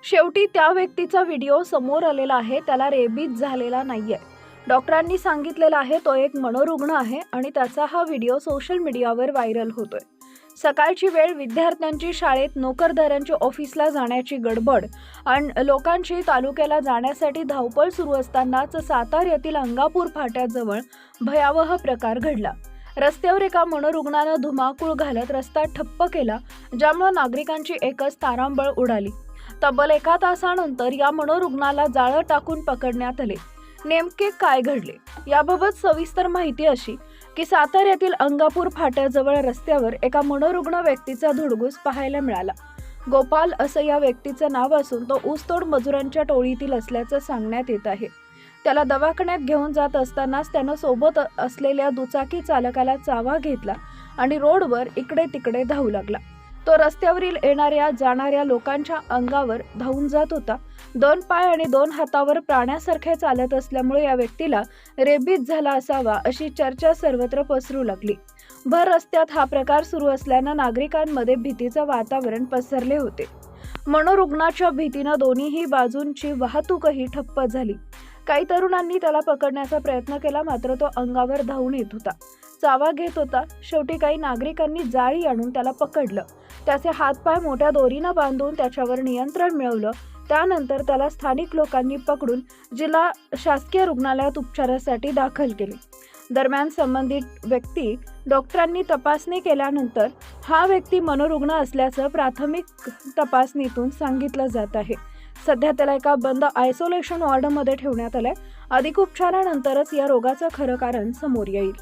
शेवटी त्या व्यक्तीचा व्हिडिओ समोर आलेला आहे. त्याला रेबीज झालेला नाहीये. डॉक्टरांनी सांगितलेलं आहे तो एक मनोरुग्ण आहे आणि त्याचा हा व्हिडिओ सोशल मीडियावर व्हायरल होतोय. सकाळची वेळ, विद्यार्थ्यांची शाळेत, नोकरदारांची ऑफिसला जाण्याची गडबड आणि लोकांची तालुक्याला जाण्यासाठी धावपळ सुरू असतानाच साताऱ्यातील अंगापूर फाट्याजवळ भयावह प्रकार घडला. रस्त्यावर एका मनोरुग्णानं धुमाकूळ घालत रस्ता ठप्प केला, ज्यामुळे नागरिकांची एकच तारांबळ उडाली. तब्बल 1 तासानंतर या मनोरुग्णाला जाळं टाकून पकडण्यात आले. नेमके काय घडले याबाबत सविस्तर माहिती अशी की साताऱ्यातील अंगापूर फाट्याजवळ रस्त्यावर एका मनोरुग्ण व्यक्तीचा धुडगूस पाहायला मिळाला. गोपाल असं या व्यक्तीचं नाव असून तो ऊसतोड मजुरांच्या टोळीतील असल्याचं सांगण्यात येत आहे. त्याला दवाखान्यात घेऊन जात असतानाच त्यानं सोबत असलेल्या दुचाकी चालकाला चावा घेतला आणि रोडवर इकडे तिकडे धावू लागला. तो रस्त्यावरील येणाऱ्या जाणाऱ्या लोकांच्या अंगावर धावून जात होता. 2 पाय आणि 2 हातावर प्राण्यासारखे चालत असल्यामुळे या व्यक्तीला रेबीज झाला असावा अशी चर्चा सर्वत्र पसरू लागली. भर रस्त्यात हा प्रकार सुरू असल्यानं नागरिकांमध्ये भीतीचं वातावरण पसरले होते. मनोरुग्णाच्या भीतीनं दोन्हीही बाजूंची वाहतूकही ठप्प झाली. काही तरुणांनी त्याला पकडण्याचा प्रयत्न केला, मात्र तो अंगावर धावून येत होता, चावा घेत होता. शेवटी काही नागरिकांनी जाळी आणून त्याला पकडलं. त्याचे हातपाय मोठ्या दोरीनं बांधून त्याच्यावर नियंत्रण मिळवलं. त्यानंतर त्याला स्थानिक लोकांनी पकडून जिल्हा शासकीय रुग्णालयात उपचारासाठी दाखल केले. दरम्यान संबंधित व्यक्ती डॉक्टरांनी तपासणी केल्यानंतर हा व्यक्ती मनोरुग्ण असल्याचं प्राथमिक तपासणीतून सांगितलं जात आहे. सध्या त्याला एका बंद आयसोलेशन वॉर्डमध्ये ठेवण्यात आलंय. अधिक उपचारानंतरच या रोगाचं खरं कारण समोर येईल.